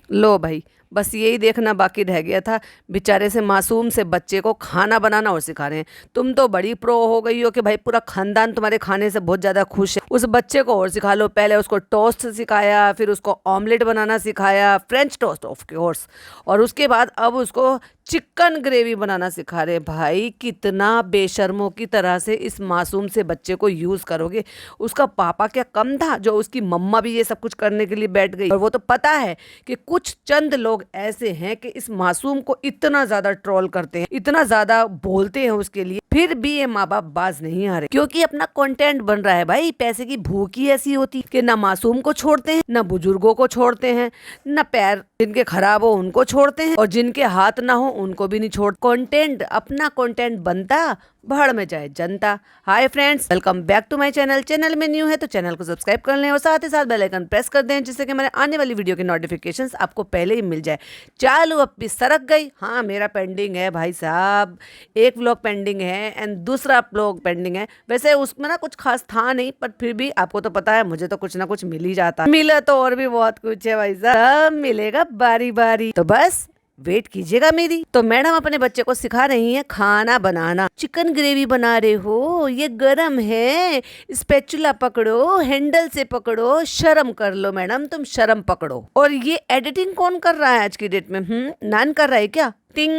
लो भाई, बस यही देखना बाकी रह गया था। बेचारे से मासूम से बच्चे को खाना बनाना और सिखा रहे हैं। तुम तो बड़ी प्रो हो गई हो कि भाई पूरा खानदान तुम्हारे खाने से बहुत ज्यादा खुश है। उस बच्चे को और सिखा लो। पहले उसको टोस्ट सिखाया, फिर उसको ऑमलेट बनाना सिखाया, फ्रेंच टोस्ट ऑफ कोर्स, और उसके बाद अब उसको चिकन ग्रेवी बनाना सिखा रहे। भाई कितना बेशर्मों की तरह से इस मासूम से बच्चे को यूज करोगे। उसका पापा क्या कम था जो उसकी मम्मा भी ये सब कुछ करने के लिए बैठ गई। और वो तो पता है कि कुछ चंद लोग ऐसे हैं कि इस मासूम को इतना ज्यादा ट्रोल करते हैं, इतना ज्यादा बोलते हैं उसके लिए, फिर भी ये माँ बाप बाज नहीं आ रहे, क्योंकि अपना कंटेंट बन रहा है। भाई पैसे की भूख ही ऐसी होती कि ना मासूम को छोड़ते हैं, ना बुजुर्गों को छोड़ते हैं, ना पैर जिनके खराब हो उनको छोड़ते हैं, और जिनके हाथ ना हो उनको भी नहीं छोड़। कंटेंट, अपना कंटेंट बनता, भाड़ में जाए जनता। Hi friends, welcome back to my channel. Channel में न्यू है तो चैनल को सब्सक्राइब कर लें और साथ ही साथ बेल आइकन प्रेस कर दें, जिससे कि मेरे आने वाली वीडियो की नोटिफिकेशंस आपको पहले ही मिल जाए। चालू अब भी सरक गई। हाँ, मेरा पेंडिंग है भाई साहब, एक व्लॉग पेंडिंग है एंड दूसरा व्लॉग पेंडिंग है। वैसे उसमें ना कुछ खास था नहीं, पर फिर भी आपको तो पता है मुझे तो कुछ ना कुछ मिल ही जाता है। मिला तो और भी बहुत कुछ है भाई साहब, मिलेगा बारी बारी, तो बस वेट कीजिएगा मेरी। तो मैडम अपने बच्चे को सिखा रही हैं खाना बनाना। चिकन ग्रेवी बना रहे हो, ये गरम है, स्पैचुला पकड़ो, हैंडल से पकड़ो, शर्म कर लो मैडम, तुम शर्म पकड़ो। और ये एडिटिंग कौन कर रहा है आज की डेट में? नान कर रहा है क्या? टिंग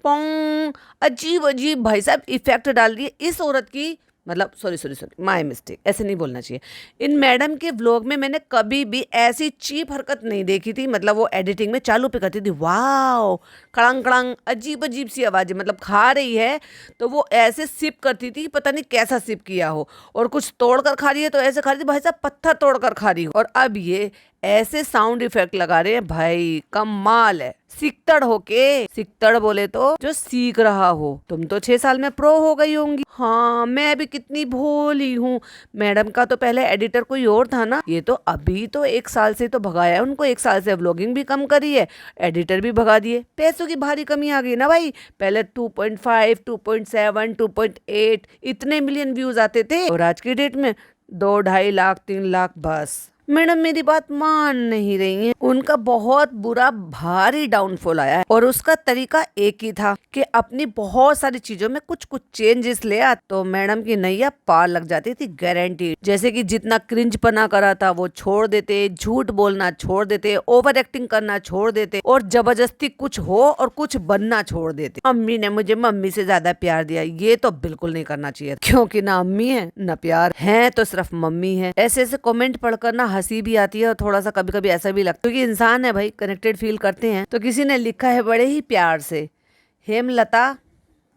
पोंग, अजीब अजीब भाई साहब इफेक्ट डाल दिए इस औरत की। मतलब सॉरी माय मिस्टेक, ऐसे नहीं बोलना चाहिए। इन मैडम के व्लॉग में मैंने कभी भी ऐसी चीप हरकत नहीं देखी थी। मतलब वो एडिटिंग में चालू पे करती थी, वाओ कड़ंग कड़ंग, अजीब अजीब सी आवाजें, मतलब खा रही है तो वो ऐसे सिप करती थी, पता नहीं कैसा सिप किया हो। और कुछ तोड़ कर खा रही है तो ऐसे खा रही थी भाई साहब पत्थर तोड़ कर खा रही हो। और अब ये ऐसे साउंड इफेक्ट लगा रहे हैं, भाई कमाल है। सिकतड़ होके, सिकतड़ बोले तो जो सीख रहा हो। तुम तो 6 साल में प्रो हो गई होंगी। हाँ, मैं भी कितनी भोली हूँ। मैडम का तो पहले एडिटर कोई और था ना, ये तो अभी तो 1 साल से तो भगाया है उनको। 1 साल से व्लॉगिंग भी कम करी है, एडिटर भी भगा दिए। पैसों की भारी कमी आ गई ना भाई। पहले 2.5, 2.7, 2.8 इतने मिलियन व्यूज आते थे, और आज की डेट में 2, 2.5 लाख, 3 लाख बस। मैडम मेरी बात मान नहीं रही हैं। उनका बहुत बुरा भारी डाउनफॉल आया है, और उसका तरीका एक ही था कि अपनी बहुत सारी चीजों में कुछ कुछ चेंजेस ले आ, तो मैडम की नैया पार लग जाती थी गारंटी। जैसे कि जितना क्रिंज पना करा था वो छोड़ देते, झूठ बोलना छोड़ देते, ओवर एक्टिंग करना छोड़ देते, और जबरदस्ती कुछ हो और कुछ बनना छोड़ देते। अम्मी ने मुझे मम्मी से ज्यादा प्यार दिया, ये तो बिल्कुल नहीं करना चाहिए, क्योंकि ना अम्मी है ना प्यार है, तो सिर्फ मम्मी है। ऐसे ऐसे कमेंट पढ़कर ना हंसी भी आती है, और थोड़ा सा कभी कभी ऐसा भी लगता है, क्योंकि इंसान है भाई, कनेक्टेड फील करते हैं। तो किसी ने लिखा है बड़े ही प्यार से, हेमलता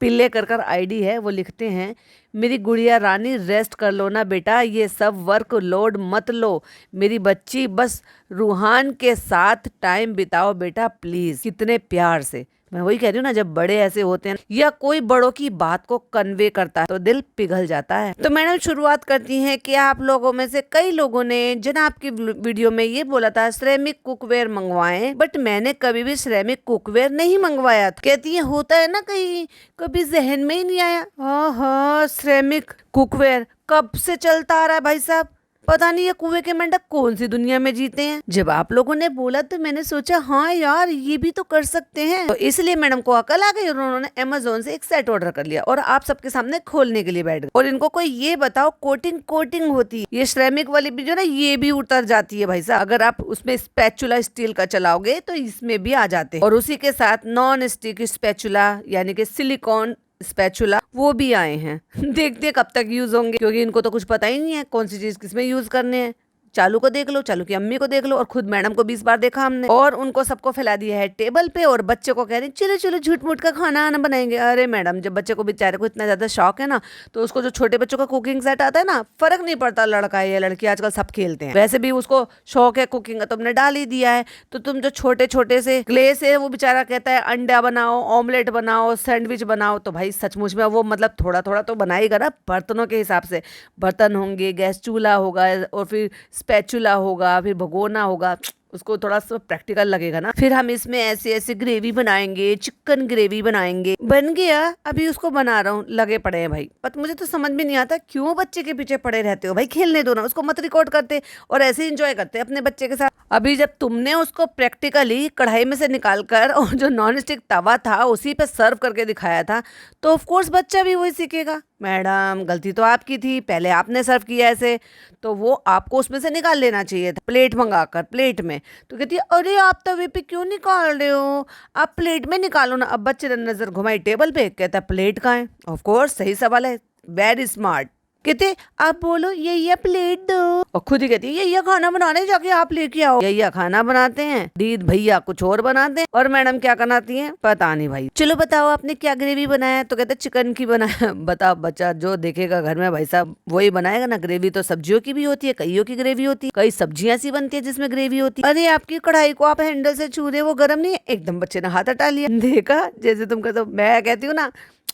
पिल्ले कर आईडी है, वो लिखते हैं, मेरी गुड़िया रानी रेस्ट कर लो ना बेटा, ये सब वर्क लोड मत लो, मेरी बच्ची बस रूहान के साथ टाइम बिताओ बेटा प्लीज। कितने प्यार से। मैं वही कह रही हूँ ना, जब बड़े ऐसे होते हैं या कोई बड़ों की बात को कन्वे करता है तो दिल पिघल जाता है। तो मैडम शुरुआत करती हैं कि आप लोगों में से कई लोगों ने जनाब की वीडियो में ये बोला था सिरेमिक कुकवेयर मंगवाएं, बट मैंने कभी भी सिरेमिक कुकवेयर नहीं मंगवाया। कहती है होता है ना कहीं, कभी जहन में ही नहीं आया। हाँ, सिरेमिक कुकवेयर कब से चलता आ रहा है भाई साहब, पता नहीं ये कुएं के मेंढक कौन सी दुनिया में जीते हैं। जब आप लोगों ने बोला तो मैंने सोचा हाँ यार ये भी तो कर सकते हैं, तो इसलिए मैडम को अकल आ गई और उन्होंने अमेज़न से एक सेट ऑर्डर कर लिया और आप सबके सामने खोलने के लिए बैठ गए। और इनको कोई ये बताओ, कोटिंग होती है, ये श्रमिक वाली भी जो ना ये भी उतर जाती है भाई साहब। अगर आप उसमें स्पैचुला स्टील का चलाओगे तो इसमें भी आ जाते हैं, और उसी के साथ नॉन स्टिक स्पैचुला यानी कि सिलिकॉन स्पैचुला वो भी आए हैं। देखते हैं कब तक यूज होंगे, क्योंकि इनको तो कुछ पता ही नहीं है कौन सी चीज किसमें यूज करने हैं। चालू को देख लो, चालू की अम्मी को देख लो, और खुद मैडम को 20 बार देखा हमने, और उनको सबको फैला दिया है टेबल पे, और बच्चे को कह रहे हैं चलो चलो झूठ मूठ का खाना आना बनाएंगे। अरे मैडम, जब बच्चे को बेचारे को इतना ज्यादा शौक है ना, तो उसको जो छोटे बच्चों का कुकिंग सेट आता है ना, फर्क नहीं पड़ता लड़का है या लड़की, आजकल सब खेलते हैं। वैसे भी उसको शौक है कुकिंग का, तुमने डाल ही दिया है। तो तुम जो छोटे छोटे से क्ले से वो बेचारा कहता है अंडा बनाओ, ऑमलेट बनाओ, सैंडविच बनाओ, तो भाई सचमुच में वो मतलब थोड़ा थोड़ा तो बनाएगा ना, बर्तनों के हिसाब से। बर्तन होंगे, गैस चूल्हा होगा, और फिर स्पैचुला होगा, फिर भगोना होगा, उसको थोड़ा सा प्रैक्टिकल लगेगा ना। फिर हम इसमें ऐसे ऐसे ग्रेवी बनाएंगे, चिकन ग्रेवी बनाएंगे। बन गया, अभी उसको बना रहा हूँ, लगे पड़े हैं भाई। पर मुझे तो समझ में नहीं आता क्यों बच्चे के पीछे पड़े रहते हो भाई, खेलने दो ना उसको, मत रिकॉर्ड करते और ऐसे ही इंजॉय करते अपने बच्चे के साथ। अभी जब तुमने उसको प्रैक्टिकली कढ़ाई में से निकाल कर और जो नॉन स्टिक तवा था उसी पे सर्व करके दिखाया था, तो ऑफ कोर्स बच्चा भी वही सीखेगा। मैडम गलती तो आपकी थी, पहले आपने सर्व किया ऐसे, तो वो आपको उसमें से निकाल लेना चाहिए था, प्लेट मंगाकर प्लेट में। तो कहती है अरे आप तवे पे क्यों निकाल रहे हो, आप प्लेट में निकालो ना। अब बच्चे ने नजर घुमाई टेबल पे, कहता प्लेट कहाँ है। ऑफ कोर्स सही सवाल है, वेरी स्मार्ट। कहते आप बोलो ये प्लेट दो, और खुद ही कहती है ये खाना बनाने जाके आप लेके आओ। ये खाना बनाते हैं, दीद भैया कुछ और बनाते हैं, और मैडम क्या बनाती हैं पता नहीं भाई। चलो बताओ आपने क्या ग्रेवी बनाया, तो कहते चिकन की बनाया। बताओ बच्चा जो देखेगा घर में भाई साहब वही बनाएगा ना। ग्रेवी तो सब्जियों की भी होती है, कईयों की ग्रेवी होती है, कई सब्जियां ऐसी बनती है जिसमें ग्रेवी होती है। अरे आपकी कढ़ाई को आप हैंडल से छू रहे, वो गर्म नहीं है एकदम। बच्चे ने हाथ हटा लिया, देखा जैसे तुम कहते हो। मैं कहती हूँ ना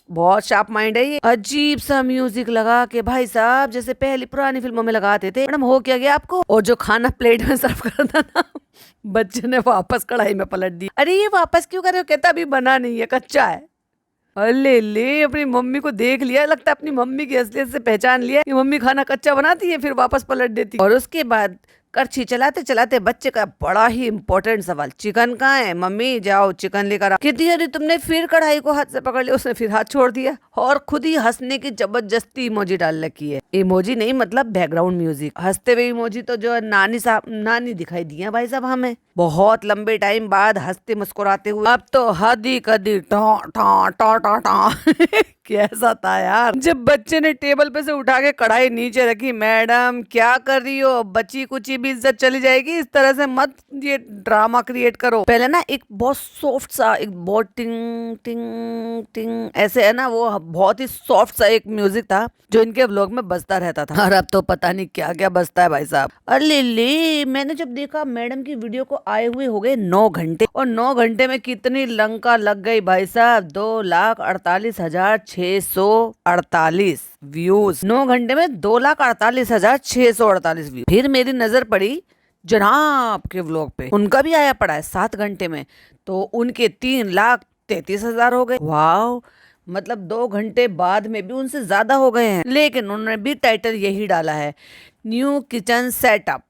बहुत शार्प माइंड है ये। अजीब सा म्यूजिक लगा के भाई साहब जैसे पहली पुरानी फिल्मों में लगाते थे। मैडम हो क्या गया आपको। और जो खाना प्लेट में सर्व करता ना, बच्चे ने वापस कढ़ाई में पलट दी। अरे ये वापस क्यों कर रहे हो, कहता अभी बना नहीं है, कच्चा है। अले ले, अपनी मम्मी को देख लिया, लगता है अपनी मम्मी की असलियत से पहचान लिया कि मम्मी खाना कच्चा बनाती है फिर वापस पलट देती। और उसके बाद करछी चलाते चलाते बच्चे का बड़ा ही इंपॉर्टेंट सवाल, चिकन कहाँ है, मम्मी जाओ चिकन लेकर आओ। कहती अरे तुमने फिर कढ़ाई को हाथ से पकड़ लिया। उसने फिर हाथ छोड़ दिया और खुद ही हंसने की जबरदस्ती इमोजी डाल रखी है। इमोजी नहीं मतलब बैकग्राउंड म्यूजिक, हंसते हुए इमोजी। तो जो नानी साहब नानी दिखाई दी है भाई साहब हमें, बहुत लंबे टाइम बाद हंसते मुस्कुराते हुए। अब तो हदी कदी टा टा टा टा टा। कैसा था यार जब बच्चे ने टेबल पे से उठा के कढ़ाई नीचे रखी। मैडम क्या कर रही हो, बची कुची भी इज्जत चली जाएगी, इस तरह से मत ये ड्रामा क्रिएट करो। पहले ना एक बहुत सॉफ्ट सा, एक बहुत टिंग टिंग टिंग ऐसे है ना, वो बहुत ही सॉफ्ट सा एक म्यूजिक था जो इनके व्लॉग में बजता रहता था। और अब तो पता नहीं क्या क्या बजता है भाई साहब। अरे ले, मैंने जब देखा मैडम की वीडियो को आए हुए हो गए 9 घंटे, और 9 घंटे में कितनी लंका लग गई भाई साहब, 2,48,648 व्यूज। 9 घंटे में 2,48,648 व्यूज। फिर मेरी नजर पड़ी जनाब के व्लॉग पे, उनका भी आया पड़ा है 7 घंटे में, तो उनके 3,33,000 हो गए। वाह, मतलब 2 घंटे बाद में भी उनसे ज्यादा हो गए हैं। लेकिन उन्होंने भी टाइटल यही डाला है, न्यू किचन सेटअप,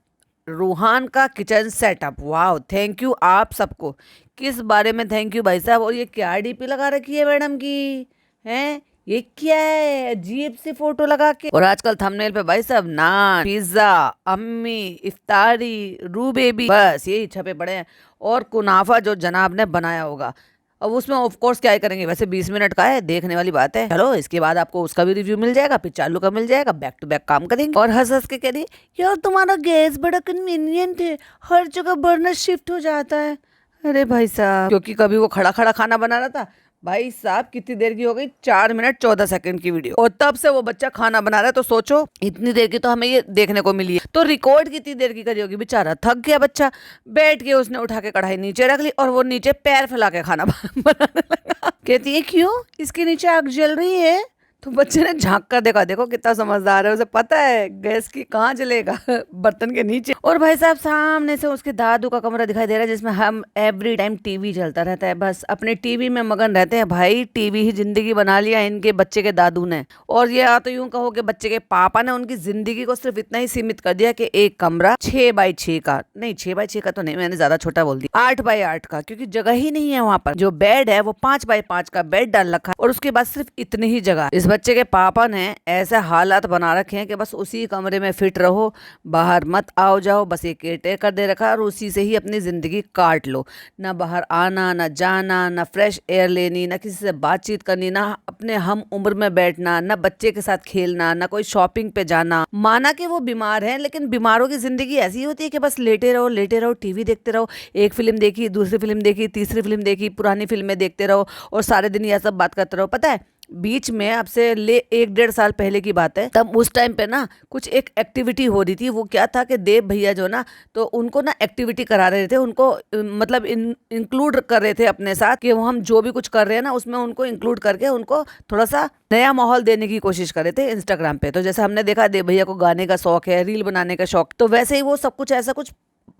रूहान का किचन सेटअप। वाह, थैंक यू आप सबको। किस बारे में थैंक यू भाई साहब। और ये क्या डीपी लगा रखी है मैडम की, हैं ये क्या है, अजीब सी फोटो लगा के। और आजकल थंबनेल पे भाई साहब नान, पिज्जा, अम्मी, इफ्तारी, रू बेबी, बस यही छपे पड़े हैं। और कुनाफा जो जनाब ने बनाया होगा। अब उसमें ऑफ कोर्स क्या ही करेंगे, वैसे 20 मिनट का है, देखने वाली बात है। चलो इसके बाद आपको उसका भी रिव्यू मिल जाएगा, फिर चालू का मिल जाएगा, बैक टू बैक काम करेंगे। और हंस हंस के कह रही यार तुम्हारा गैस बड़ा कन्वीनियंट है, हर जगह बर्नर शिफ्ट हो जाता है। अरे भाई साहब, क्योंकि कभी वो खड़ा खड़ा खाना बना रहा था भाई साहब। कितनी देर की हो गई, 4 मिनट 14 सेकंड की वीडियो, और तब से वो बच्चा खाना बना रहा है। तो सोचो इतनी देर की तो हमें ये देखने को मिली है, तो रिकॉर्ड कितनी देर की करी होगी। बेचारा थक गया बच्चा, बैठ के उसने उठा के कढ़ाई नीचे रख ली और वो नीचे पैर फैला के खाना बनाने लगा। कहती है क्यों, इसके नीचे आग जल रही है। तो बच्चे ने झांक कर देखा, देखो कितना समझदार है, उसे पता है गैस की कहाँ जलेगा, बर्तन के नीचे। और भाई साहब सामने से उसके दादू का कमरा दिखाई दे रहा है, जिसमें हम एवरी टाइम टीवी चलता रहता है, बस अपने टीवी में मगन रहते हैं। भाई टीवी ही जिंदगी बना लिया इनके बच्चे के दादू ने। और ये तो यूं कहो कि बच्चे के पापा ने उनकी जिंदगी को सिर्फ इतना ही सीमित कर दिया कि एक कमरा 6x6 का, नहीं 6x6 का तो नहीं, मैंने ज्यादा छोटा बोल दिया, 8x8 का, क्योंकि जगह ही नहीं है वहां पर। जो बेड है वो 5x5 का बेड डाल रखा है, और उसके बाद सिर्फ इतनी ही जगह। इस बच्चे के पापा ने ऐसे हालात बना रखे हैं कि बस उसी कमरे में फिट रहो, बाहर मत आओ जाओ, बस एक केयरटेकर दे रखा है और उसी से ही अपनी जिंदगी काट लो। ना बाहर आना, ना जाना, ना फ्रेश एयर लेनी, ना किसी से बातचीत करनी, ना अपने हम उम्र में बैठना, ना बच्चे के साथ खेलना, ना कोई शॉपिंग पे जाना। माना कि वो बीमार है, लेकिन बीमारों की जिंदगी ऐसी होती है कि बस लेटे रहो, टीवी देखते रहो, एक फिल्म देखी, दूसरी फिल्म देखी, तीसरी फिल्म देखी, पुरानी फिल्में देखते रहो और सारे दिन यह सब बात करते रहो। पता है बीच में आपसे ले 1-1.5 साल पहले की बात है, तब उस टाइम पे ना कुछ एक एक्टिविटी हो रही थी। वो क्या था कि देव भैया जो ना, तो उनको ना एक्टिविटी करा रहे थे, उनको मतलब इंक्लूड कर रहे थे अपने साथ, कि वो हम जो भी कुछ कर रहे हैं ना उसमें उनको इंक्लूड करके उनको थोड़ा सा नया माहौल देने की कोशिश कर रहे थे इंस्टाग्राम पे। तो जैसे हमने देखा देव भैया को गाने का शौक है, रील बनाने का शौक, तो वैसे ही वो सब कुछ ऐसा कुछ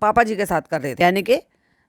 पापा जी के साथ कर रहे थे, यानी कि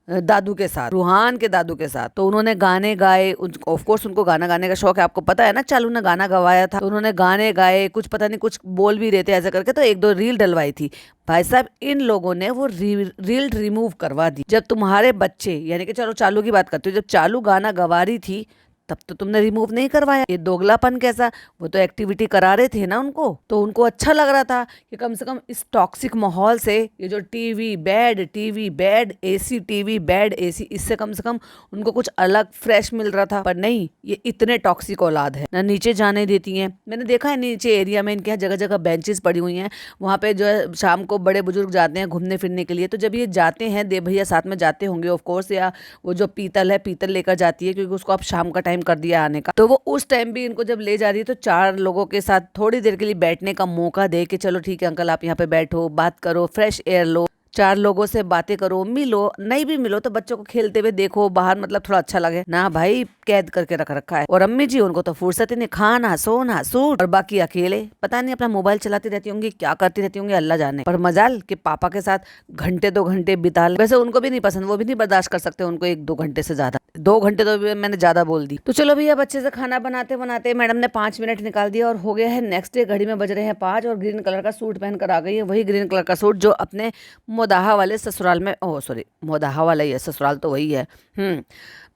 दादू के साथ, रूहान के दादू के साथ। तो उन्होंने गाने गाए, ऑफ कोर्स उनको गाना गाने का शौक है, आपको पता है ना, चालू ने गाना गवाया था, तो उन्होंने गाने गाए, कुछ पता नहीं कुछ बोल भी रहे थे ऐसा करके, तो एक दो रील डलवाई थी। भाई साहब इन लोगों ने वो रील रिमूव करवा दी। जब तुम्हारे बच्चे, यानी कि चलो चालू की बात करते हो, जब चालू गाना गवा रही थी तब तो तुमने रिमूव नहीं करवाया। ये दोगलापन कैसा, वो तो एक्टिविटी करा रहे थे ना उनको, तो उनको अच्छा लग रहा था कि कम से कम इस टॉक्सिक माहौल से, ये जो TV bed AC, TV bed AC, इससे कम से कम उनको कुछ अलग फ्रेश मिल रहा था। पर नहीं, ये इतने टॉक्सिक औलाद है ना, नीचे जाने देती हैं। मैंने देखा है नीचे एरिया में इनके यहाँ जगह जगह बेंचेस पड़ी हुई हैं, वहाँ पे जो है शाम को बड़े बुजुर्ग जाते हैं घूमने फिरने के लिए। तो जब ये जाते हैं, देव भैया साथ में जाते होंगे ऑफ कोर्स, या वो जो पीतल है पीतल लेकर जाती है, क्योंकि उसको अब शाम का कर दिया आने का, तो वो उस टाइम भी इनको जब ले जा रही है तो 4 लोगों के साथ थोड़ी देर के लिए बैठने का मौका दे के, चलो ठीक है अंकल आप यहाँ पे बैठो, बात करो, फ्रेश एयर लो, 4 लोगों से बातें करो, मिलो, नहीं भी मिलो तो बच्चों को खेलते हुए देखो बाहर, मतलब थोड़ा अच्छा लगे ना। भाई कैद करके रख रखा है। और अम्मी जी उनको तो फुर्सत ही नहीं, खाना सोना सूट, और बाकी अकेले पता नहीं अपना मोबाइल चलाती रहती होंगी, क्या करती रहती होंगी, अल्लाह जाने। पर मजाल कि पापा के साथ घंटे 2 घंटे बिता ले। वैसे उनको भी नहीं पसंद, वो भी नहीं बर्दाश्त कर सकते उनको 1-2 घंटे से ज्यादा। 2 घंटे तो मैंने ज्यादा बोल दी। तो चलो भैया बच्चे से खाना बनाते बनाते मैडम ने 5 मिनट निकाल दिया और हो गया है नेक्स्ट डे। घड़ी में बज रहे हैं 5 और ग्रीन कलर का सूट पहन कर आ गई है, वही ग्रीन कलर का सूट जो अपने मोदाहा वाले ससुराल में, ओह सॉरी मोदाहा वाला ही है, ससुराल तो वही है।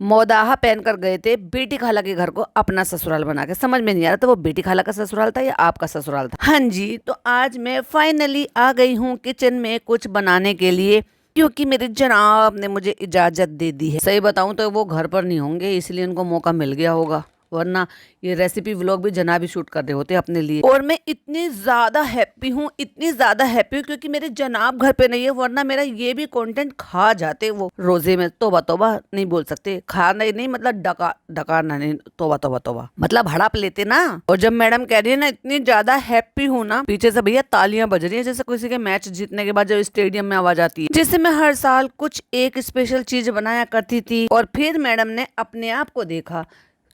मोदाहा पहनकर गए थे बेटी खाला के घर को अपना ससुराल बना के। समझ में नहीं आ रहा था वो बेटी खाला का ससुराल था या आपका ससुराल था। हाँ जी, तो आज मैं फाइनली आ गई हूँ किचन में कुछ बनाने के लिए, क्योंकि मेरे जनाब ने मुझे इजाजत दे दी है। सही बताऊं तो वो घर पर नहीं होंगे, इसलिए उनको मौका मिल गया होगा, वरना ये रेसिपी व्लॉग भी जनाब ही शूट कर रहे होते अपने लिए। और मैं इतनी ज्यादा हैप्पी हूँ, इतनी ज्यादा हैप्पी हूँ क्योंकि मेरे जनाब घर पे नहीं है, वरना मेरा ये भी कंटेंट खा जाते वो रोजे में। तोबा तोबा नहीं बोल सकते, खा नहीं मतलब डका नहीं, तोबा तोबा तोबा मतलब हड़प लेते ना। और जब मैडम कह रही है ना इतनी ज्यादा हैप्पी हूँ ना, पीछे से भैया तालियां बज रही है, जैसे किसी के मैच जीतने के बाद जब स्टेडियम में आवाज आती है। जैसे मैं हर साल कुछ एक स्पेशल चीज बनाया करती थी, और फिर मैडम ने अपने आप को देखा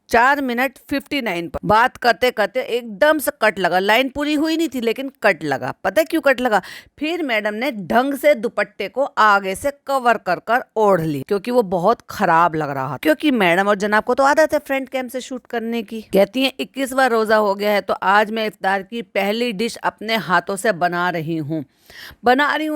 4 मिनट 59 पर बात करते करते एकदम से कट लगा। लाइन पूरी हुई नहीं थी लेकिन कट लगा। पता है क्यों कट लगा? फिर मैडम ने ढंग से दुपट्टे को आगे से कवर कर कर ओढ़ ली, क्योंकि वो बहुत खराब लग रहा था। क्योंकि मैडम और जनाब को तो आदत है फ्रंट कैम से शूट करने की। कहती हैं 21वां रोजा हो गया है, तो आज मैं इफ्तार की पहली डिश अपने हाथों से बना रही हूँ।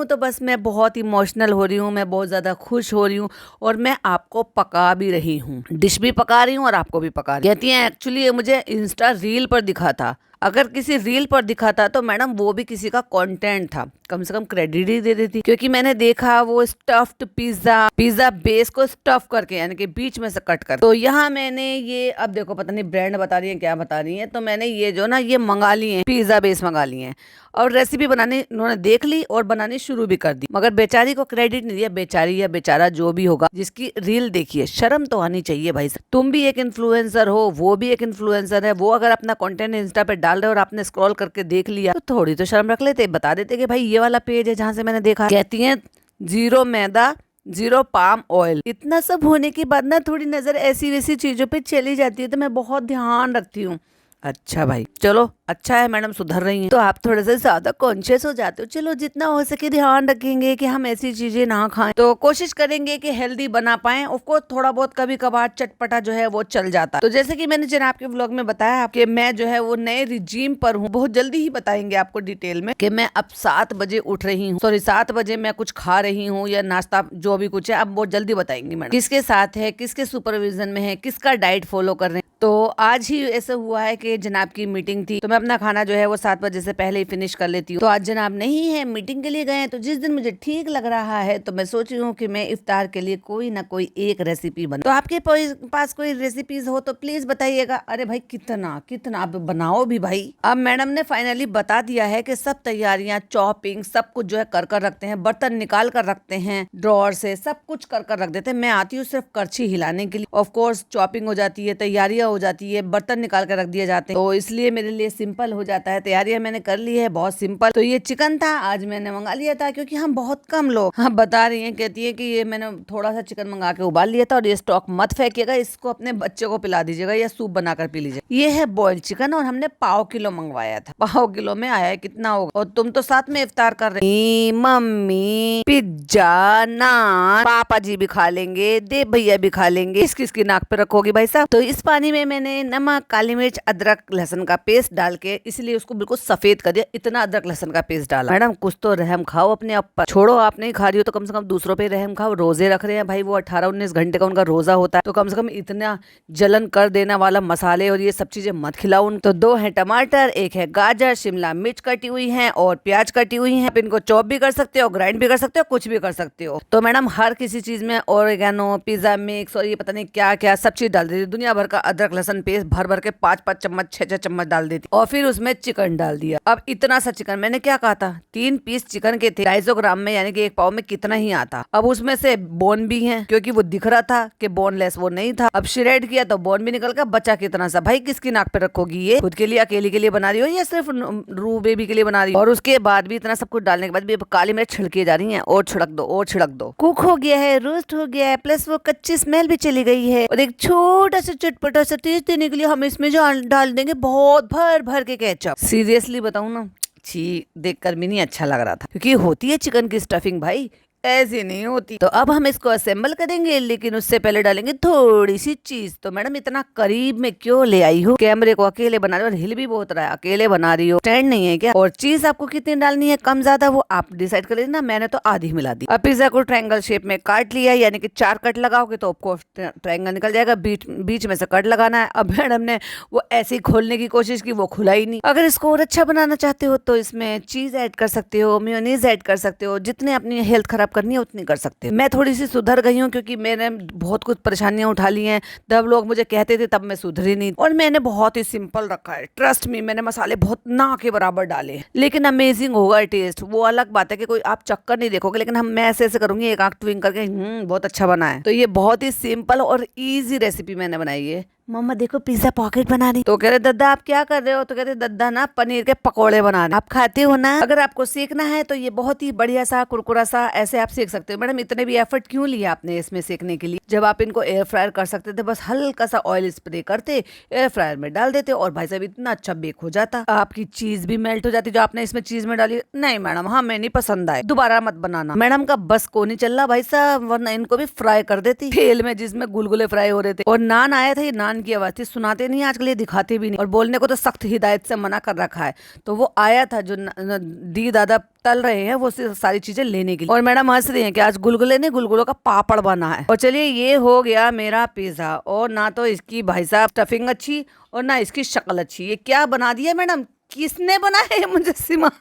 तो बस मैं बहुत इमोशनल हो रही हूँ, मैं बहुत ज्यादा खुश हो रही हूँ, और मैं आपको पका भी रही हूँ, डिश भी पका रही हूँ और आपको भी पका रही हूँ। कहती हैं एक्चुअली ये मुझे इंस्टा रील पर दिखा था, अगर किसी रील पर दिखा था तो मैडम वो भी किसी का कंटेंट था, कम से कम क्रेडिट ही दे देती। क्योंकि मैंने देखा वो स्टफ्ड पिज्जा बेस को स्टफ करके, यानी कि बीच में से कट कर, तो यहाँ मैंने ये, अब देखो पता नहीं ब्रांड बता रही है क्या बता रही है, तो मैंने ये जो ना ये मंगा ली है, पिज्जा बेस मंगा ली है, और रेसिपी बनाने उन्होंने देख ली और बनानी शुरू भी कर दी, मगर बेचारी को क्रेडिट नहीं दिया। बेचारी या बेचारा जो भी होगा जिसकी रील देखिए, शर्म तो आनी चाहिए भाई। तुम भी एक इन्फ्लुएंसर हो, वो भी एक इन्फ्लुएंसर है, वो अगर अपना कंटेंट इंस्टा पे डाल रहे और आपने स्क्रॉल करके देख लिया तो थोड़ी तो शर्म रख लेते, बता देते कि भाई ये वाला पेज है जहां से मैंने देखा। कहती हैं 0 मैदा 0 पाम ऑयल। इतना सब होने के बाद ना थोड़ी नजर ऐसी वैसी चीजों पे चली जाती है, तो मैं बहुत ध्यान रखती हूँ। अच्छा भाई चलो अच्छा है मैडम सुधर रही हैं, तो आप थोड़ा सा ज्यादा कॉन्शियस हो जाते हो। चलो जितना हो सके ध्यान रखेंगे कि हम ऐसी चीजें ना खाएं, तो कोशिश करेंगे कि हेल्दी बना पाएं। उसको थोड़ा बहुत कभी कभार चटपटा जो है वो चल जाता है। तो जैसे कि मैंने जनाब के व्लॉग में बताया कि मैं जो है वो नए रिजीम पर हूँ, बहुत जल्दी ही बताएंगे आपको डिटेल में कि मैं अब 7 बजे उठ रही हूँ, सॉरी 7 बजे मैं कुछ खा रही हूँ या नाश्ता जो भी कुछ है, अब बहुत जल्दी बताएंगे मैडम किसके साथ है, किसके सुपरविजन में है, किसका डाइट फॉलो कर रहे हैं। तो आज ही ऐसा हुआ है कि जनाब की मीटिंग थी, तो मैं अपना खाना जो है वो 7 बजे से पहले ही फिनिश कर लेती हूँ। तो आज जनाब नहीं है, मीटिंग के लिए गए हैं, तो जिस दिन मुझे ठीक लग रहा है तो मैं सोच रही हूँ कि मैं इफ्तार के लिए कोई ना कोई एक रेसिपी बना। तो आपके पास कोई रेसिपीज हो तो प्लीज बताइएगा। अरे भाई कितना कितना आप बनाओ भी भाई। अब मैडम ने फाइनली बता दिया है कि सब तैयारियां, चॉपिंग सब कुछ जो है कर कर रखते हैं, बर्तन निकाल कर रखते हैं ड्रॉअर से, सब कुछ कर कर रख देते हैं। मैं आती हूँ सिर्फ करछी हिलाने के लिए। ऑफ कोर्स चॉपिंग हो जाती है, तैयारियां हो जाती है, बर्तन निकाल कर रख दिए जाते हैं, तो इसलिए मेरे लिए सिंपल हो जाता है। तैयारियां मैंने कर ली है बहुत सिंपल। तो ये चिकन था, आज मैंने मंगा लिया था क्योंकि हम बहुत कम लोग। हाँ, बता रही है, कहती है कि ये मैंने थोड़ा सा चिकन मंगा के उबाल लिया था और ये स्टॉक मत फेंकिएगा, इसको अपने बच्चे को पिला दीजिएगा या सूप बनाकर पी लीजिए। ये है बॉइल्ड चिकन और हमने पाव किलो मंगवाया था। पाव किलो में आया है कितना होगा। और तुम तो साथ में इफ्तार कर रही, मम्मी पिज्जा नान, पापा जी भी खा लेंगे, देव भैया भी खा लेंगे, किस किस की नाक पे रखोगी भाई साहब। तो इस पानी में मैंने नमक, काली मिर्च, अदरक, लहसुन का पेस्ट डाल के इसलिए उसको बिल्कुल सफेद कर दिया। इतना अदरक लहसुन का पेस्ट डाला। मैडम कुछ तो रहम खाओ अपने ऊपर। छोड़ो आप नहीं खा रही हो तो कम से कम दूसरों पे रहम खाओ। रोजे रख रहे हैं भाई, वो 18-19 घंटे का उनका रोजा होता है, तो कम से कम इतना जलन कर देने वाला मसाले और ये सब चीजें मत खिलाओ। तो 2 है टमाटर, 1 है गाजर, शिमला मिर्च कटी हुई है और प्याज कटी हुई है। आप इनको चॉप भी कर सकते हो, ग्राइंड भी कर सकते हो, कुछ भी कर सकते हो। तो मैडम हर किसी चीज में ओरिगेनो, पिज्जा मिक्स और ये पता नहीं क्या क्या सब चीज डाल देती, दुनिया भर का अदरक लहसुन पेस्ट भर भर के 5-5 चम्मच 6-6 चम्मच डाल देती और फिर उसमें चिकन डाल दिया। अब इतना सा चिकन, मैंने क्या कहा था 3 पीस चिकन के थे 250 ग्राम में, यानी कि 1 पाव में कितना ही आता। अब उसमें से बोन भी है क्योंकि वो दिख रहा था कि बोनलेस वो नहीं था। अब श्रेड किया तो बोन भी निकल गया, बचा कितना सा। भाई किसकी नाक पे रखोगी, ये खुद के लिए अकेले के लिए बना रही हो या सिर्फ रू बेबी के लिए बना रही हो। और उसके बाद भी इतना सब कुछ डालने के बाद भी काली मिर्च छिड़के जा रही है और छिड़क दो और छिड़क दो। कुक हो गया है, रोस्ट हो गया है, प्लस वो कच्ची स्मेल भी चली गई है। और एक छोटा सा चटपटा सा टेस्ट देने के लिए हम इसमें जो डाल देंगे बहुत भर भर के केचप। सीरियसली बताऊं ना, छी देखकर भी नहीं अच्छा लग रहा था क्योंकि होती है चिकन की स्टफिंग भाई, ऐसी नहीं होती। तो अब हम इसको असेंबल करेंगे, लेकिन उससे पहले डालेंगे थोड़ी सी चीज। तो मैडम इतना करीब में क्यों ले आई हो, कैमरे को अकेले बना रही हो और हिल भी बहुत रहा है, अकेले बना रही हो, स्टैंड नहीं है क्या। और चीज आपको कितनी डालनी है कम ज्यादा वो आप डिसाइड कर लेना, मैंने तो आधी मिला दी। अब पिज्जा को ट्रायंगल शेप में काट लिया, यानी कि 4 कट लगाओगे तो आपको ट्रायंगल निकल जाएगा, बीच में से कट लगाना है। अब मैडम ने वो ऐसे ही खोलने की कोशिश की, वो खुला ही नहीं। अगर इसको और अच्छा बनाना चाहते हो तो इसमें चीज ऐड कर सकते हो, मेयोनीज ऐड कर सकते हो, जितने अपनी हेल्थ खराब करनी है उतनी कर सकते। मैं थोड़ी सी सुधर गई हूँ क्योंकि मैंने बहुत कुछ परेशानियां उठा ली हैं। तब लोग मुझे कहते थे तब मैं सुधरी नहीं, और मैंने बहुत ही सिंपल रखा है। ट्रस्ट मी, मैंने मसाले बहुत ना के बराबर डाले, लेकिन अमेजिंग होगा टेस्ट। वो अलग बात है कि कोई आप चक्कर नहीं देखोगे, लेकिन मैं ऐसे ऐसे करूंगी, एक आंख ट्विंक करके बहुत अच्छा बना है। तो ये बहुत ही सिंपल और ईजी रेसिपी मैंने बनाई है। मम्मा देखो पिज्जा पॉकेट बना रही। तो कह रहे दद्दा आप क्या कर रहे हो, तो कह रहे दद्दा ना पनीर के पकोड़े बना रहे। आप खाते हो ना, अगर आपको सीखना है तो ये बहुत ही बढ़िया सा कुरकुरा सा ऐसे आप सीख सकते हो। मैडम इतने भी एफर्ट क्यों लिया आपने इसमें सीखने के लिए, जब आप इनको एयर फ्रायर कर सकते थे। बस हल्का सा ऑयल स्प्रे करते, एयर फ्रायर में डाल देते और भाई साहब इतना अच्छा बेक हो जाता। आपकी चीज भी मेल्ट हो जाती जो आपने इसमें चीज में डाली। नहीं मैडम हमें नहीं पसंद आए, दोबारा मत बनाना। मैडम का बस को नहीं चल रहा भाई साहब, वरना इनको भी फ्राई कर देती तेल में जिसमें गुलगुले फ्राई हो रहे थे। और नान आया था, ये नान की आवाज थी, सुनाते नहीं आजकल, ये दिखाते भी नहीं, और बोलने को तो सख्त हिदायत से मना कर रखा है। तो वो आया था जो दी दादा तल रहे हैं वो सारी चीजें लेने के लिए। और मैडम हंस रही हैं कि आज गुलगुले नहीं, गुलगुलों का पापड़ बना है। और चलिए ये हो गया मेरा पिज्जा, और ना तो इसकी भाई साहब स्टफिंग अच्छी और ना इसकी शक्ल अच्छी। ये क्या बना दिया मैडम, किसने बनाया है मुझे सिमा।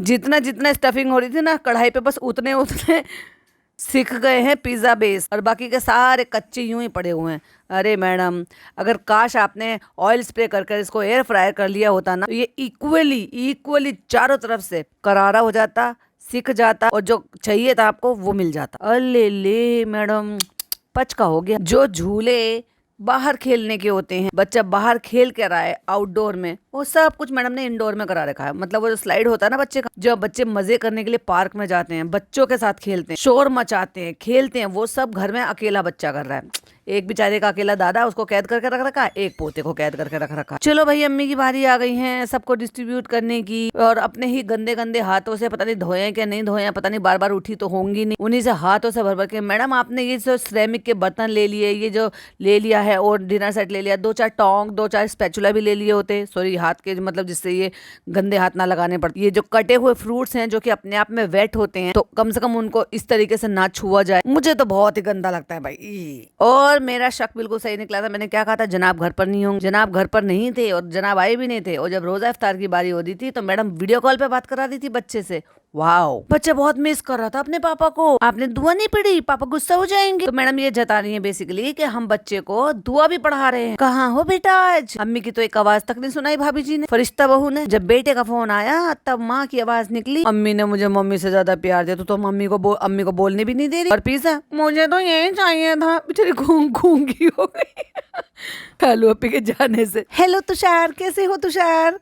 जितना जितना स्टफिंग हो रही थी ना कढ़ाई पे, बस उतने उतने सीख गए हैं पिज्जा बेस, और बाकी के सारे कच्चे यूं ही पड़े हुए हैं। अरे मैडम अगर काश आपने ऑयल स्प्रे कर इसको एयर फ्रायर कर लिया होता ना, तो ये इक्वली चारों तरफ से करारा हो जाता, सिक जाता, और जो चाहिए था आपको वो मिल जाता। अले ले मैडम पचका हो गया। जो झूले बाहर खेलने के होते हैं, बच्चा बाहर खेल कर आए आउटडोर में, वो सब कुछ मैडम ने इंडोर में करा रखा है। मतलब वो जो स्लाइड होता है ना बच्चे का, जो बच्चे मजे करने के लिए पार्क में जाते हैं, बच्चों के साथ खेलते हैं, शोर मचाते हैं, खेलते हैं, वो सब घर में अकेला बच्चा कर रहा है। एक बेचारे का अकेला दादा उसको कैद करके रख रखा है, एक पोते को कैद करके रख रखा है। चलो भाई अम्मी की बारी आ गई है सबको डिस्ट्रीब्यूट करने की, और अपने ही गंदे गंदे हाथों से, पता नहीं धोए क्या नहीं धोए, पता नहीं बार बार उठी तो होंगी नहीं, उन्हीं से हाथों से भर भर के। मैडम आपने ये जो सिरेमिक के बर्तन ले लिए, ये जो ले लिया है, और डिनर सेट ले लिया, 2-4 टोंग 2-4 स्पैचुला भी ले लिए होते, सॉरी हाथ के, मतलब जिससे ये गंदे हाथ ना लगाने पड़ते। ये जो कटे हुए फ्रूट्स हैं जो कि अपने आप में वेट होते हैं, तो कम से कम उनको इस तरीके से ना छुआ जाए। मुझे तो बहुत ही गंदा लगता है भाई। और मेरा शक बिल्कुल सही निकला था। मैंने क्या कहा था, जनाब घर पर नहीं होंगे। जनाब घर पर नहीं थे और जनाब आए भी नहीं थे। और जब रोजा इफ्तार की बारी होती थी तो मैडम वीडियो कॉल पे बात करा दी थी बच्चे से। वाओ, बच्चा बहुत मिस कर रहा था अपने पापा को। आपने दुआ नहीं पढ़ी, पापा गुस्सा हो जाएंगे। तो मैडम ये जता रही है बेसिकली कि हम बच्चे को दुआ भी पढ़ा रहे हैं। कहाँ हो बेटा आज? अम्मी की तो एक आवाज तक नहीं सुनाई भाभी जी ने, फरिश्ता बहू ने। जब बेटे का फोन आया तब माँ की आवाज निकली। अम्मी ने मुझे मम्मी से ज्यादा प्यार दिया, तो अम्मी को बोलने भी नहीं दे रही। और पिज्जा मुझे तो यही चाहिए था, बेचारी गूंगी हो गई। आलू अपी के जाने से। हेलो तुषार, कैसे हो तुषार?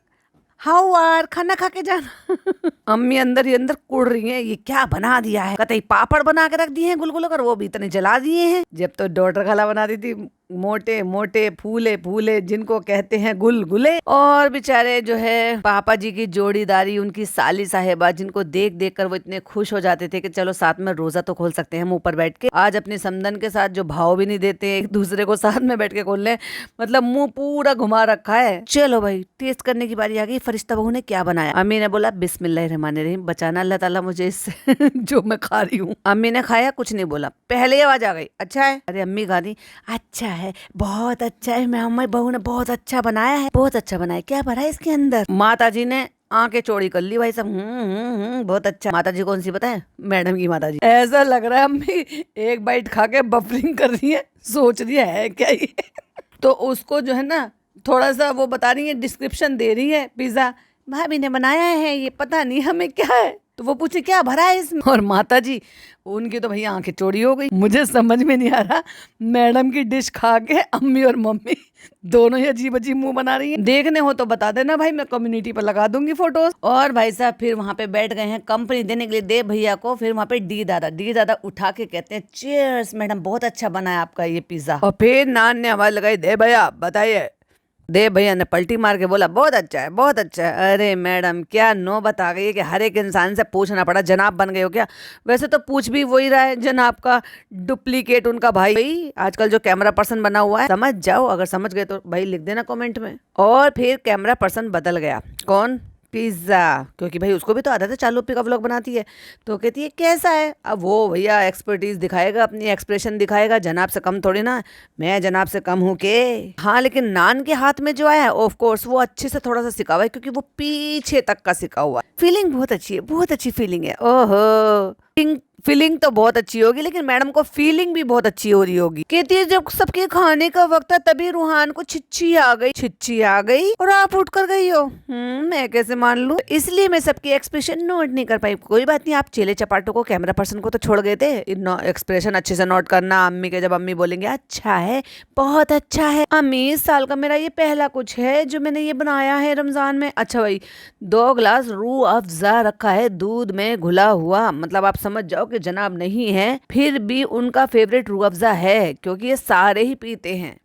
हाउ आर, खाना खा के जाना। अम्मी अंदर ही अंदर कुड़ रही हैं, ये क्या बना दिया है? कतई पापड़ बना के रख दिए हैं गुलगुलो कर, वो भी इतने जला दिए हैं। जब तो डॉटर खाला बनाती थी मोटे मोटे फूले फूले, जिनको कहते हैं गुलगुले। और बेचारे जो है पापा जी की जोड़ीदारी, उनकी साली साहेबा, जिनको देख देख कर वो इतने खुश हो जाते थे कि चलो साथ में रोजा तो खोल सकते हैं हम ऊपर बैठ के। आज अपनी समदन के साथ जो भाव भी नहीं देते एक दूसरे को साथ में बैठ के खोल ले, मतलब मुंह पूरा घुमा रखा है। चलो भाई टेस्ट करने की बारी आ गई। फरिश्ता बहू ने क्या बनाया? अम्मी ने बोला बिस्मिल्लाहिर्रहमानिर्रहीम, बचाना अल्लाह ताला मुझे इससे जो मैं खा रही हूँ। अम्मी ने खाया, कुछ नहीं बोला, पहले आवाज आ गई, अच्छा है? अरे अम्मी खा रही, अच्छा है, बहुत अच्छा है, मैं अम्मा बहू ने बहुत अच्छा बनाया है, बहुत अच्छा बनाया। क्या भरा है इसके अंदर? माता जी ने आंखें चौड़ी कर ली भाई सब, बहुत अच्छा। माता जी कौन सी पता है? मैडम की माता जी। ऐसा लग रहा है अम्मी एक बाइट खा के बफरिंग कर रही है, सोच रही है क्या ये। तो उसको जो है ना थोड़ा सा वो बता रही है, डिस्क्रिप्शन दे रही है, पिज्जा भाभी ने बनाया है, ये पता नहीं हमें क्या है। तो वो पूछे क्या भरा है इसमें, और माता जी उनकी तो भैया आंखें चौड़ी हो गई। मुझे समझ में नहीं आ रहा, मैडम की डिश खा के अम्मी और मम्मी दोनों ही अजीब अजीब मुंह बना रही हैं। देखने हो तो बता देना भाई, मैं कम्युनिटी पर लगा दूंगी फोटोज। और भाई साहब फिर वहां पे बैठ गए हैं कंपनी देने के लिए देव भैया को। फिर वहां पे डी दादा उठा के कहते हैं चीयर्स मैडम, बहुत अच्छा बना है आपका ये पिज्जा। और फिर नान ने आवाज लगाई, देव भैया बताइए। देव भैया ने पलटी मार के बोला बहुत अच्छा है, बहुत अच्छा है। अरे मैडम क्या नौबत आ गई है कि हर एक इंसान से पूछना पड़ा, जनाब बन गए हो क्या? वैसे तो पूछ भी वही रहा है, जनाब का डुप्लीकेट उनका भाई आजकल जो कैमरा पर्सन बना हुआ है। समझ जाओ, अगर समझ गए तो भाई लिख देना कमेंट में। और फिर कैमरा पर्सन बदल गया। कौन? पिज्जा, क्योंकि भाई उसको भी तो आदत है, चालू का व्लॉग बनाती है। तो कहती है कैसा है? अब वो भैया एक्सपर्टीज दिखाएगा, अपनी एक्सप्रेशन दिखाएगा, जनाब से कम थोड़ी ना, मैं जनाब से कम हूँ के। हाँ लेकिन नान के हाथ में जो है ऑफ कोर्स वो अच्छे से थोड़ा सा सिका हुआ है, क्योंकि वो पीछे तक का सिका हुआ है। फीलिंग बहुत अच्छी है, बहुत अच्छी फीलिंग है। ओहो, फीलिंग तो बहुत अच्छी होगी, लेकिन मैडम को फीलिंग भी बहुत अच्छी हो रही होगी। कहती है जब सबके खाने का वक्त था तभी रूहान को छिच्ची आ गई और आप उठ कर गई हो। मैं कैसे मान लूं? तो इसलिए मैं सबकी एक्सप्रेशन नोट नहीं कर पाई। कोई बात नहीं, आप चेले चपाटों को, कैमरा पर्सन को तो छोड़ गए थे, एक्सप्रेशन अच्छे से नोट करना। अम्मी के जब अम्मी बोलेंगे अच्छा है, बहुत अच्छा है अम्मी, इस साल का मेरा ये पहला कुछ है जो मैंने ये बनाया है रमजान में। अच्छा भाई 2 गिलास रूह अफ़ज़ा रखा है दूध में घुला हुआ, मतलब आप समझ जाओ कि जनाब नहीं है, फिर भी उनका फेवरेट रूह अफ़ज़ा है, क्योंकि ये सारे ही पीते हैं।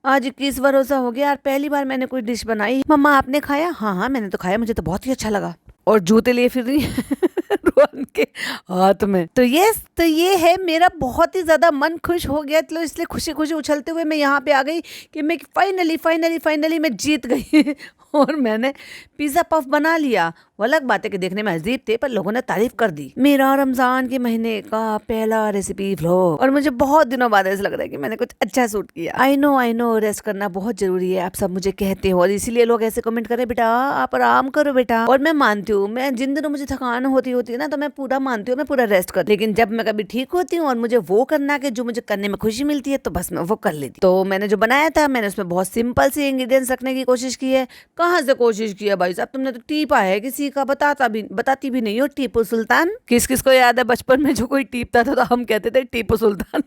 आज 21 रोजा हो गया यार, पहली बार मैंने कोई डिश बनाई। मम्मा आपने खाया? हाँ मैंने तो खाया, मुझे तो बहुत ही अच्छा लगा। और जूते लिए फिर रही रोहन के हाथ में। तो ये है मेरा बहुत ही ज्यादा मन खुश हो गया, तो इसलिए खुशी खुशी उछलते हुए मैं यहाँ पे आ गई कि मैं फाइनली मैं जीत गई। और मैंने पिज्जा पफ बना लिया। वो अलग बात है कि देखने में अजीब थे, पर लोगों ने तारीफ कर दी। मेरा रमजान के महीने का पहला रेसिपी व्लॉग, और मुझे बहुत दिनों बाद ऐसा लग रहा है कि मैंने कुछ अच्छा शूट किया। आई नो रेस्ट करना बहुत जरूरी है, आप सब मुझे कहते हो, और इसीलिए लोग ऐसे कमेंट करें बेटा आप आराम करो बेटा। और मैं मानती हूँ, मैं जिन दिनों मुझे थकान होती है ना, तो मैं पूरा मानती हूँ, मैं पूरा रेस्ट कर। लेकिन जब मैं कभी ठीक होती हूँ और मुझे वो करना कि जो मुझे करने में खुशी मिलती है, तो बस मैं वो कर लेती। तो मैंने जो बनाया था, मैंने उसमें बहुत सिंपल सी इंग्रेडिएंट्स रखने की कोशिश की है। कहाँ से कोशिश किया भाई साहब, तुमने तो टीपा है किसी का, बताती भी नहीं हो। टीपू सुल्तान, किस किस को याद है बचपन में जो कोई टीपता था तो हम कहते थे टीपू सुल्तान।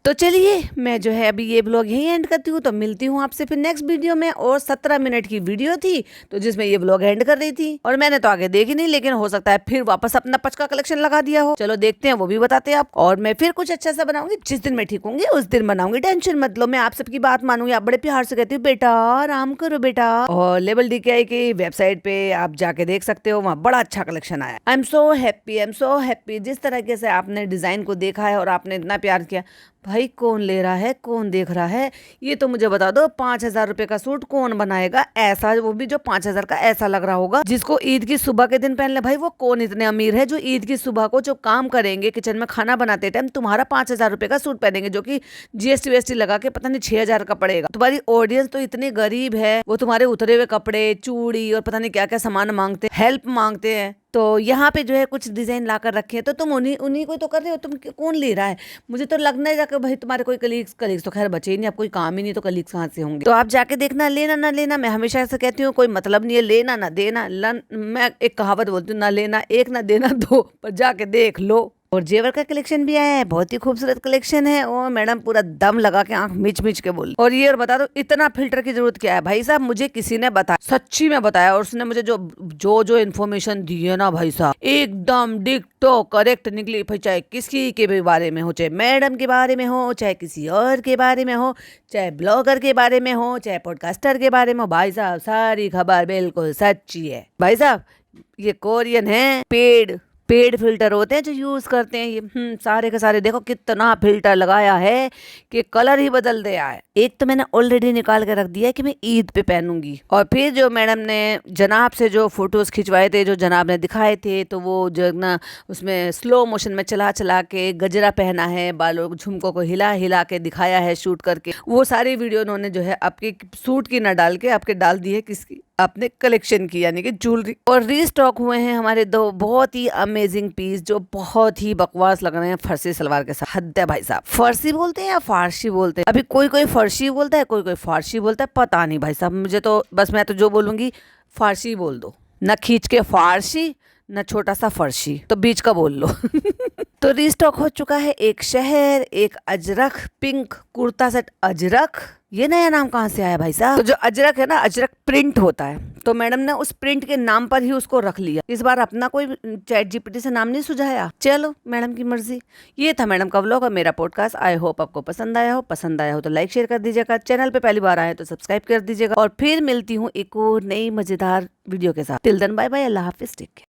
तो चलिए मैं जो है अभी ये ब्लॉग यही एंड करती हूँ, तो मिलती हूँ आपसे फिर नेक्स्ट वीडियो में। और 17 मिनट की वीडियो थी तो जिसमें ये ब्लॉग एंड कर रही थी, और मैंने तो आगे देखी नहीं, लेकिन हो सकता है फिर वापस अपना पचका कलेक्शन लगा दिया हो। चलो देखते हैं, वो भी बताते हैं आप। और मैं फिर कुछ अच्छा सा बनाऊंगी, जिस दिन मैं ठीक होंगी उस दिन बनाऊंगी, टेंशन मत लो। मैं आप सबकी बात मानूंगी, आप बड़े प्यार से कहती हूँ बेटा आराम करो बेटा। और लेवल DKI की वेबसाइट पे आप जाके देख सकते हो, वहाँ बड़ा अच्छा कलेक्शन आया। I am so happy. जिस तरीके से आपने डिजाइन को देखा है और आपने इतना प्यार किया, भाई कौन ले रहा है, कौन देख रहा है, ये तो मुझे बता दो। 5,000 रुपए का सूट कौन बनाएगा ऐसा, वो भी जो 5,000 का ऐसा लग रहा होगा, जिसको ईद की सुबह के दिन पहन ले। भाई वो कौन इतने अमीर है जो ईद की सुबह को जो काम करेंगे किचन में खाना बनाते टाइम तुम्हारा 5,000 रुपए का सूट पहनेंगे, जो कि GST लगा के पता नहीं 6,000 का पड़ेगा। तुम्हारी ऑडियंस तो इतनी गरीब है, वो तुम्हारे उतरे हुए कपड़े, चूड़ी और पता नहीं क्या क्या सामान मांगते हैं, हेल्प मांगते हैं। तो यहाँ पे जो है कुछ डिजाइन ला कर रखे हैं, तो तुम उन्हीं को तो कर रहे हो। तुम कौन ले रहा है? मुझे तो लगना है कि भाई तुम्हारे कोई कलीग्स तो खैर बचे ही नहीं, अब कोई काम ही नहीं, तो कलीग्स कहाँ से होंगे? तो आप जाके देखना, लेना ना लेना, मैं हमेशा ऐसा कहती हूँ, कोई मतलब नहीं है लेना ना देना। मैं एक कहावत बोलती हूँ, ना लेना एक ना देना दो, पर जाके देख लो। और जेवर का कलेक्शन भी आया है, बहुत ही खूबसूरत कलेक्शन है। ओ मैडम पूरा दम लगा के आंख मिच मिच के बोली। और ये और बता दो इतना फिल्टर की जरूरत क्या है भाई साहब, मुझे किसी ने बताया, सच्ची में बताया, और उसने मुझे जो जो जो इन्फॉर्मेशन दी है ना भाई साहब, एकदम डिक्टो करेक्ट निकली। भाई चाहे किसी के भी बारे में हो, चाहे मैडम के बारे में हो, चाहे किसी और के बारे में हो, चाहे ब्लॉगर के बारे में हो, चाहे पॉडकास्टर के बारे में हो, भाई साहब सारी खबर बिल्कुल सच्ची है। भाई साहब ये कोरियन है, पेड फिल्टर होते हैं जो यूज करते हैं ये, सारे के सारे देखो कितना फिल्टर लगाया है कि कलर ही बदल दिया है। एक तो मैंने ऑलरेडी निकाल के रख दिया है कि मैं ईद पे पहनूंगी। और फिर जो मैडम ने जनाब से जो फोटोज खिंचवाए थे, जो जनाब ने दिखाए थे, तो वो जो ना उसमें स्लो मोशन में चला चला के गजरा पहना है, बालों झुमकों को हिला हिला के दिखाया है शूट करके, वो सारी वीडियो उन्होंने जो है आपके सूट की न डाल के आपके डाल दी है किसकी, आपने कलेक्शन की, यानी कि ज्वेलरी। और रीस्टॉक हुए हैं हमारे दो बहुत ही अमेजिंग पीस जो बहुत ही बकवास लग रहे हैं फर्सी सलवार के साथ। हद है भाई साहब, फर्सी बोलते हैं या फारसी बोलते हैं? अभी कोई कोई फर्सी बोलता है, कोई कोई फारसी बोलता है, पता नहीं भाई साहब मुझे तो, बस मैं तो जो बोलूंगी फारसी बोल दो, न खींच के फारसी न छोटा सा फर्शी, तो बीच का बोल लो। तो रीस्टॉक हो चुका है एक शहर, एक अजरक पिंक कुर्ता सेट अजरक। ये नया नाम कहाँ से आया भाई साहब? तो जो अजरक है ना, अजरक प्रिंट होता है, तो मैडम ने उस प्रिंट के नाम पर ही उसको रख लिया। इस बार अपना कोई चैट जीपीटी से नाम नहीं सुझाया, चलो मैडम की मर्जी। ये था मैडम का व्लॉग और मेरा पॉडकास्ट। आई होप आपको पसंद आया हो। पसंद आया हो तो लाइक शेयर कर दीजिएगा, चैनल पे पहली बार आए तो सब्सक्राइब कर दीजिएगा। और फिर मिलती हूँ एक और नई मजेदार वीडियो के साथ। टिल देन बाय बाय, अल्लाह हाफिज, टेक केयर।